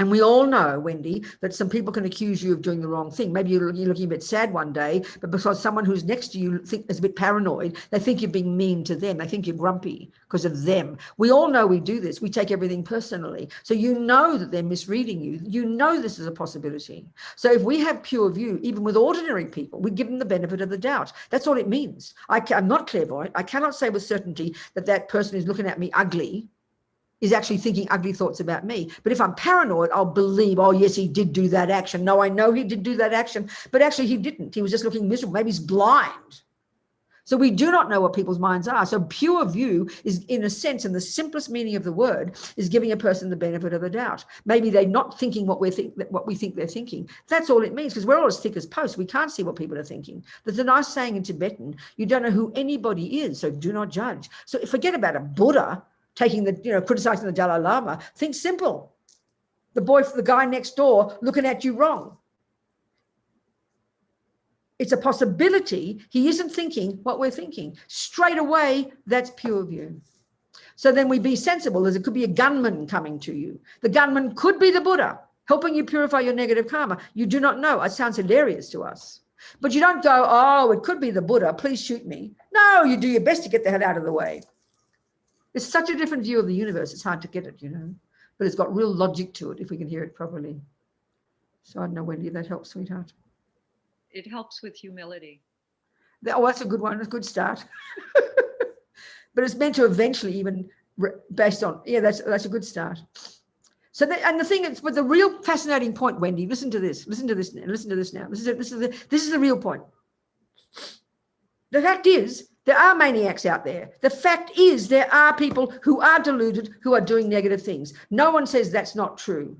And we all know, Wendy, that some people can accuse you of doing the wrong thing. Maybe you're looking a bit sad one day, but because someone who's next to you is a bit paranoid, they think you're being mean to them. They think you're grumpy because of them. We all know we do this. We take everything personally. So you know that they're misreading you. You know this is a possibility. So if we have pure view, even with ordinary people, we give them the benefit of the doubt. That's all it means. I'm not clairvoyant. I cannot say with certainty that that person is looking at me ugly is actually thinking ugly thoughts about me. But if I'm paranoid, I'll believe, oh, yes, he did do that action. No, I know he did do that action, but actually he didn't. He was just looking miserable. Maybe he's blind. So we do not know what people's minds are. So pure view is, in a sense, in the simplest meaning of the word, is giving a person the benefit of the doubt. Maybe they're not thinking what we think they're thinking. That's all it means, because we're all as thick as posts. We can't see what people are thinking. There's a nice saying in Tibetan, you don't know who anybody is, so do not judge. So forget about a Buddha criticizing the Dalai Lama. Think simple. The guy next door looking at you wrong. It's a possibility he isn't thinking what we're thinking. Straight away, that's pure view. So then we be sensible, as it could be a gunman coming to you. The gunman could be the Buddha, helping you purify your negative karma. You do not know. It sounds hilarious to us. But you don't go, oh, it could be the Buddha, please shoot me. No, you do your best to get the hell out of the way. It's such a different view of the universe, it's hard to get it, but it's got real logic to it if we can hear it properly. So I don't know, Wendy, if that helps, sweetheart. It helps with humility. That's a good one, a good start. But it's meant to eventually even based on, that's a good start. So and the thing is, but the real fascinating point, Wendy, listen to this now. This is the real point. The fact is, there are maniacs out there. The fact is, there are people who are deluded, who are doing negative things. No one says that's not true.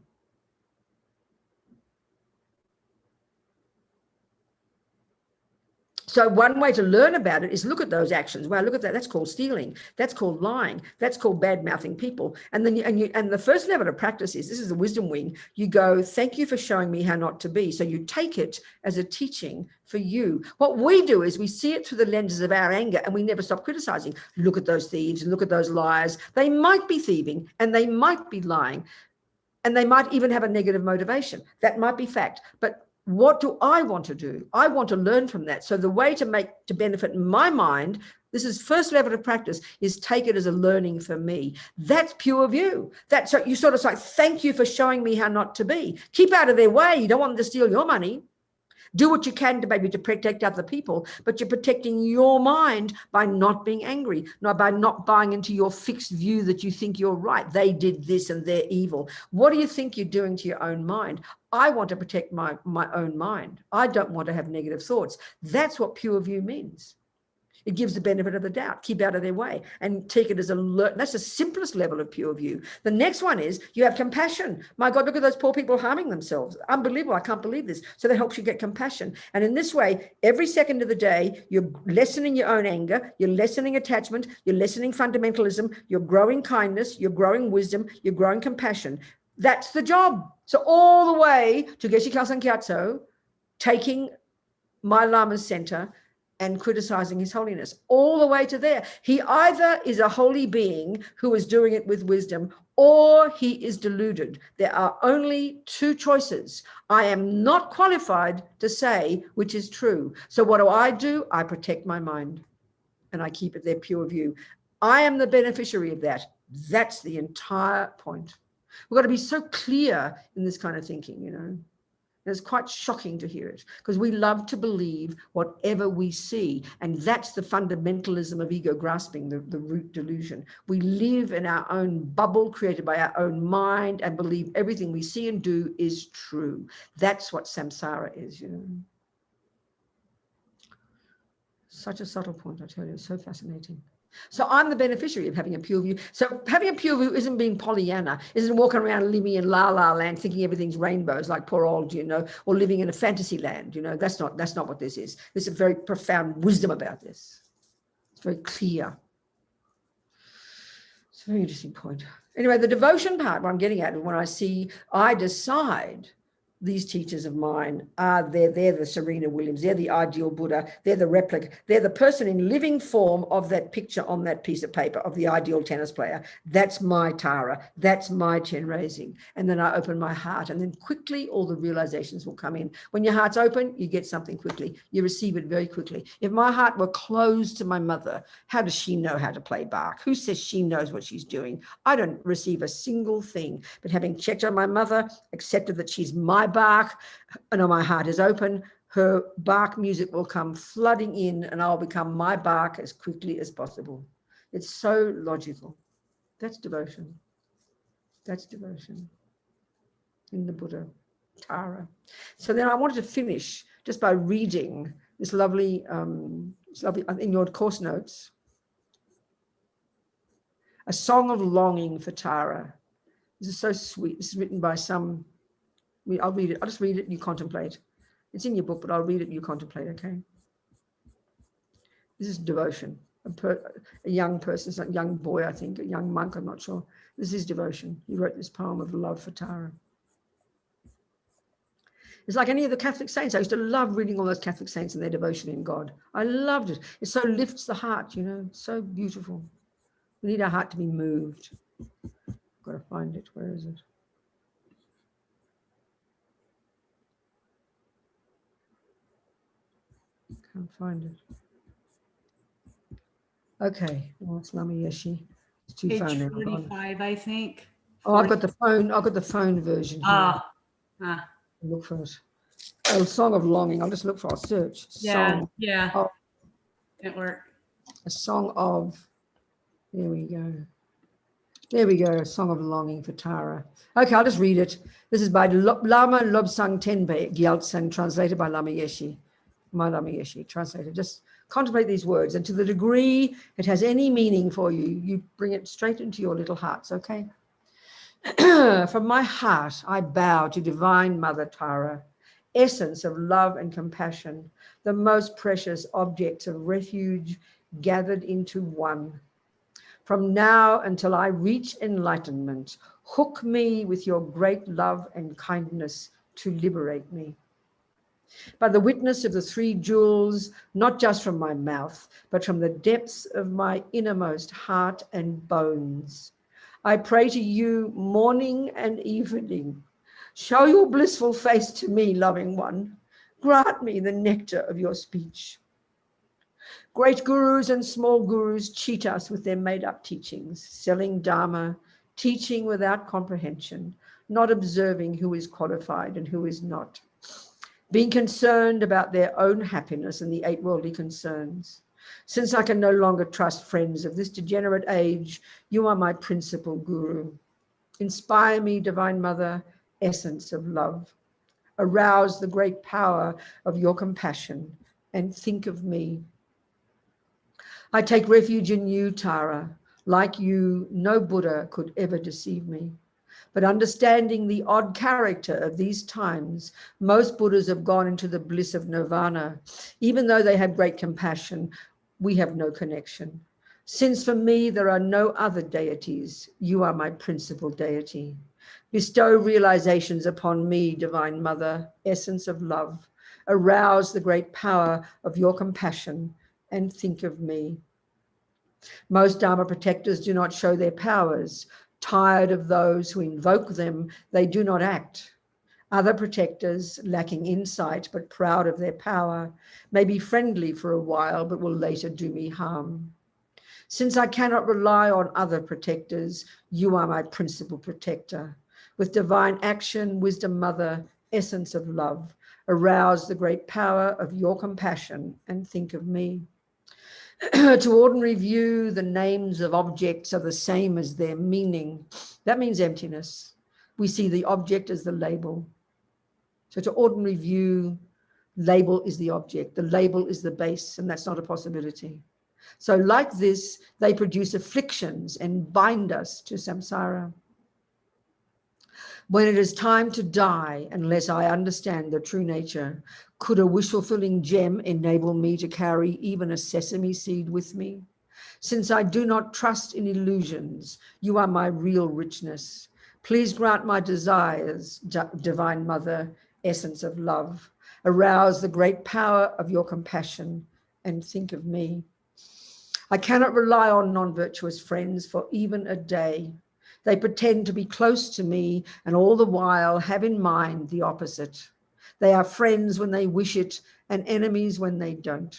So one way to learn about it is look at those actions. Wow, look at that. That's called stealing. That's called lying. That's called bad-mouthing people. And then and the first level of practice is, this is the wisdom wing. You go, thank you for showing me how not to be. So you take it as a teaching for you. What we do is we see it through the lenses of our anger, and we never stop criticizing. Look at those thieves and look at those liars. They might be thieving and they might be lying, and they might even have a negative motivation. That might be fact. But what do I want to do? I want to learn from that. So the way to benefit my mind, this is first level of practice, is take it as a learning for me. That's pure view. That's so you sort of like, thank you for showing me how not to be. Keep out of their way. You don't want them to steal your money. Do what you can to maybe to protect other people, but you're protecting your mind by not being angry, by not buying into your fixed view that you think you're right. They did this and they're evil. What do you think you're doing to your own mind? I want to protect my own mind. I don't want to have negative thoughts. That's what pure view means. It gives the benefit of the doubt, keep out of their way, and take it as that's the simplest level of pure view. The next one is you have compassion. My God, look at those poor people harming themselves. Unbelievable. I can't believe this. So that helps you get compassion. And in this way, every second of the day, you're lessening your own anger, you're lessening attachment, you're lessening fundamentalism, you're growing kindness, you're growing wisdom, you're growing compassion. That's the job. So all the way to Geshe Khalsa Gyatso, taking my Lama's center and criticizing His Holiness, all the way to there. He either is a holy being who is doing it with wisdom, or he is deluded. There are only two choices. I am not qualified to say which is true. So what do? I protect my mind and I keep it there, pure view. I am the beneficiary of that. That's the entire point. We've got to be so clear in this kind of thinking, you know. It's quite shocking to hear it, because we love to believe whatever we see. And that's the fundamentalism of ego grasping, the root delusion. We live in our own bubble created by our own mind and believe everything we see and do is true. That's what samsara is, you know. Such a subtle point, I tell you, so fascinating. So I'm the beneficiary of having a pure view. So having a pure view isn't being Pollyanna, isn't walking around living in la la land thinking everything's rainbows like poor old, you know, or living in a fantasy land, you know. That's not what this is. There's a very profound wisdom about this. It's very clear. It's a very interesting point. Anyway, the devotion part, what I'm getting at, when I decide these teachers of mine they're the Serena Williams, they're the ideal Buddha, they're the replica, they're the person in living form of that picture on that piece of paper of the ideal tennis player. That's my Tara, that's my Chen raising. And then I open my heart, and then quickly all the realizations will come in. When your heart's open, you get something quickly, you receive it very quickly. If my heart were closed to my mother, how does she know how to play Bach? Who says she knows what she's doing? I don't receive a single thing. But having checked on my mother, accepted that she's my Bach, and my heart is open, her Bach music will come flooding in, and I'll become my Bach as quickly as possible. It's so logical. That's devotion. That's devotion in the Buddha, Tara. So then I wanted to finish just by reading this lovely, in your course notes, A Song of Longing for Tara. This is so sweet. This is written by I'll read it. I'll just read it and you contemplate. It's in your book, but I'll read it and you contemplate, okay? This is devotion. A young person, it's a young boy, I think, a young monk, I'm not sure. This is devotion. He wrote this poem of love for Tara. It's like any of the Catholic saints. I used to love reading all those Catholic saints and their devotion in God. I loved it. It so lifts the heart, you know, so beautiful. We need our heart to be moved. I've got to find it. Where is it? Can't find it. Okay, well, it's Lama Yeshe. It's too far now. Page 45, I think. Oh, I've got the phone version here. Look for it. Oh, Song of Longing. I'll just look for a search. Yeah, didn't work. A Song of, there we go. There we go, A Song of Longing for Tara. Okay, I'll just read it. This is by Lama Lobsang Tenpa Gyaltsang, translated by Lama Yeshe. My Lama Yeshe, translated. Just contemplate these words, and to the degree it has any meaning for you, you bring it straight into your little hearts, okay? From my heart, I bow to Divine Mother Tara, essence of love and compassion, the most precious objects of refuge gathered into one. From now until I reach enlightenment, hook me with your great love and kindness to liberate me. By the witness of the three jewels, not just from my mouth, but from the depths of my innermost heart and bones, I pray to you morning and evening. Show your blissful face to me, loving one. Grant me the nectar of your speech. Great gurus and small gurus cheat us with their made-up teachings, selling Dharma, teaching without comprehension, not observing who is qualified and who is not, being concerned about their own happiness and the 8 worldly concerns. Since I can no longer trust friends of this degenerate age, you are my principal guru. Inspire me, Divine Mother, essence of love. Arouse the great power of your compassion and think of me. I take refuge in you, Tara. Like you, no Buddha could ever deceive me. But understanding the odd character of these times, most Buddhas have gone into the bliss of nirvana. Even though they have great compassion, we have no connection. Since for me there are no other deities, you are my principal deity. Bestow realizations upon me, Divine Mother, essence of love. Arouse the great power of your compassion and think of me. Most Dharma protectors do not show their powers. Tired of those who invoke them, they do not act. Other protectors, lacking insight but proud of their power, may be friendly for a while but will later do me harm. Since I cannot rely on other protectors, you are my principal protector. With divine action, wisdom mother, essence of love, arouse the great power of your compassion and think of me. To ordinary view, the names of objects are the same as their meaning. That means emptiness. We see the object as the label. So to ordinary view, label is the object. The label is the base, and that's not a possibility. So like this, they produce afflictions and bind us to samsara. When it is time to die, unless I understand the true nature, could a wish-fulfilling gem enable me to carry even a sesame seed with me? Since I do not trust in illusions, you are my real richness. Please grant my desires, Divine Mother, essence of love. Arouse the great power of your compassion and think of me. I cannot rely on non-virtuous friends for even a day. They pretend to be close to me and all the while have in mind the opposite. They are friends when they wish it and enemies when they don't.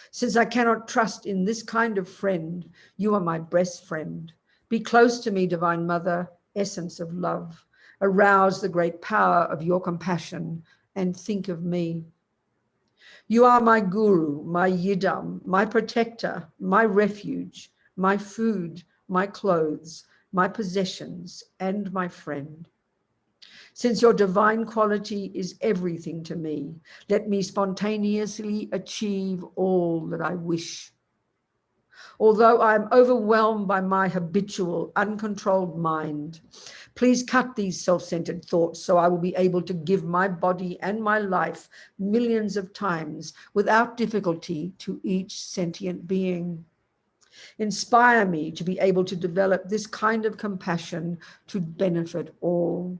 Since I cannot trust in this kind of friend, you are my best friend. Be close to me, Divine Mother, essence of love. Arouse the great power of your compassion and think of me. You are my guru, my yidam, my protector, my refuge, my food, my clothes, my possessions, and my friend. Since your divine quality is everything to me, let me spontaneously achieve all that I wish. Although I am overwhelmed by my habitual, uncontrolled mind, please cut these self-centered thoughts so I will be able to give my body and my life millions of times without difficulty to each sentient being. Inspire me to be able to develop this kind of compassion to benefit all.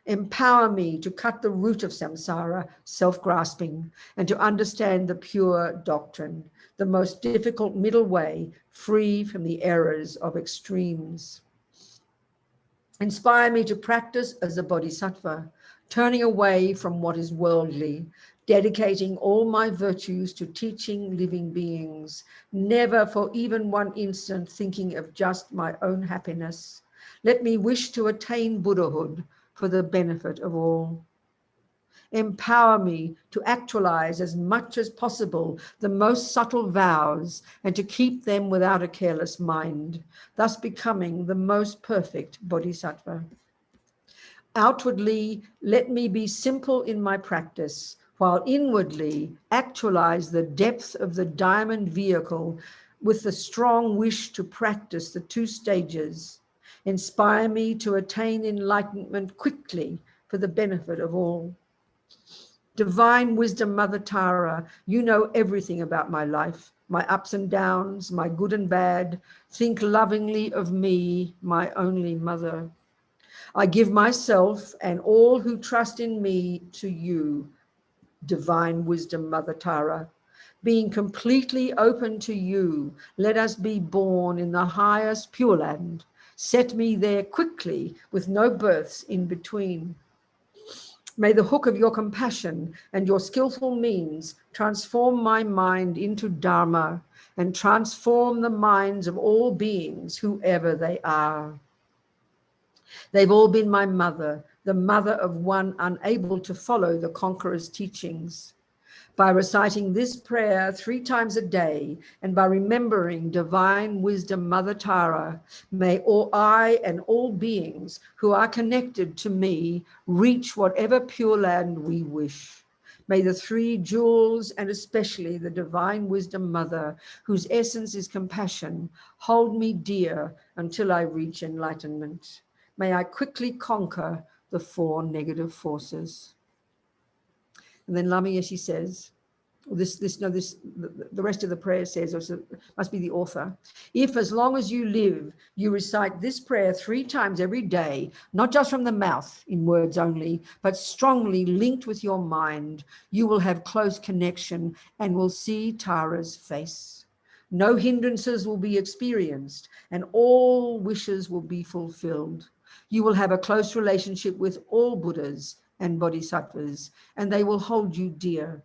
Empower me to cut the root of samsara, self-grasping, and to understand the pure doctrine, the most difficult middle way, free from the errors of extremes. Inspire me to practice as a bodhisattva, turning away from what is worldly, dedicating all my virtues to teaching living beings, never for even one instant thinking of just my own happiness. Let me wish to attain Buddhahood for the benefit of all. Empower me to actualize as much as possible the most subtle vows and to keep them without a careless mind, thus becoming the most perfect bodhisattva. Outwardly, let me be simple in my practice, while inwardly actualize the depth of the diamond vehicle with the strong wish to practice the 2 stages. Inspire me to attain enlightenment quickly for the benefit of all. Divine wisdom, Mother Tara, you know everything about my life, my ups and downs, my good and bad. Think lovingly of me, my only mother. I give myself and all who trust in me to you, divine wisdom, Mother Tara. Being completely open to you, let us be born in the highest Pure Land. Set me there quickly with no births in between. May the hook of your compassion and your skillful means transform my mind into Dharma and transform the minds of all beings, whoever they are. They've all been my mother, the mother of one unable to follow the conqueror's teachings. By reciting this prayer 3 times a day and by remembering divine wisdom, Mother Tara, may I and all beings who are connected to me reach whatever Pure Land we wish. May the 3 jewels, and especially the divine wisdom Mother, whose essence is compassion, hold me dear until I reach enlightenment. May I quickly conquer the 4 negative forces. And then Lama Yeshe says, the rest of the prayer says, or must be the author, if as long as you live, you recite this prayer 3 times every day, not just from the mouth in words only, but strongly linked with your mind, you will have close connection and will see Tara's face. No hindrances will be experienced and all wishes will be fulfilled. You will have a close relationship with all Buddhas and Bodhisattvas, and they will hold you dear.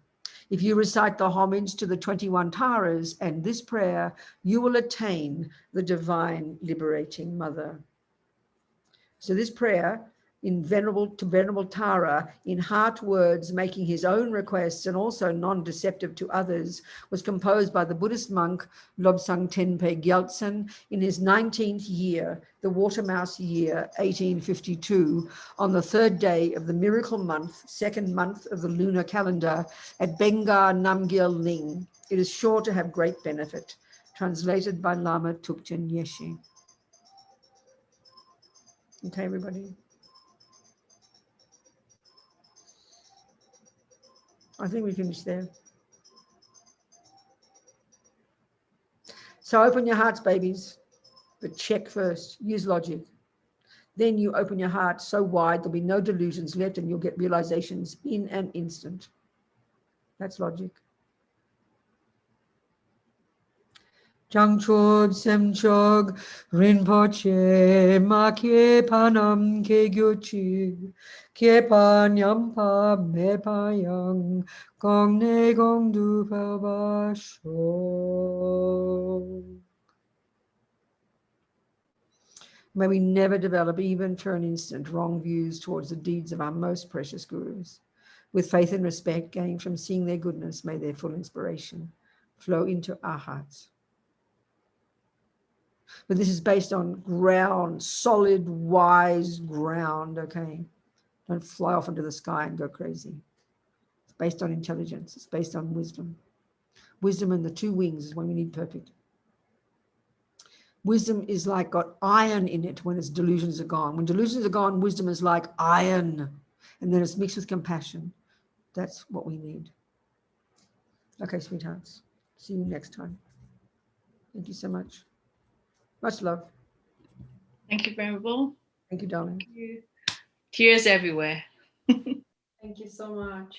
If you recite the homage to the 21 Taras and this prayer, you will attain the divine liberating Mother. So this prayer to Venerable Tara, in heart words, making his own requests and also non-deceptive to others, was composed by the Buddhist monk Lobsang Tenpe Gyaltsen in his 19th year, the Watermouse year, 1852, on the 3rd day of the miracle month, 2nd month of the lunar calendar, at Bengar Namgyal Ling. It is sure to have great benefit. Translated by Lama Tukchen Yeshe. Okay, everybody. I think we finished there. So open your hearts, babies, but check first. Use logic. Then you open your heart so wide, there'll be no delusions left and you'll get realizations in an instant. That's logic. Changchod semchog rinpoche ma ke panam ke gyochi ke panyampa me payang gong ne gong du pa ba sho. May we never develop, even for an instant, wrong views towards the deeds of our most precious gurus. With faith and respect gained from seeing their goodness, may their full inspiration flow into our hearts. But this is based on ground, solid, wise ground, okay? Don't fly off into the sky and go crazy. It's based on intelligence. It's based on wisdom. Wisdom and the 2 wings is when we need perfect. Wisdom is like got iron in it when its delusions are gone. When delusions are gone, wisdom is like iron. And then it's mixed with compassion. That's what we need. Okay, sweethearts. See you next time. Thank you so much. Much love. Thank you, Venerable. Thank you, darling. Tears everywhere. Thank you so much.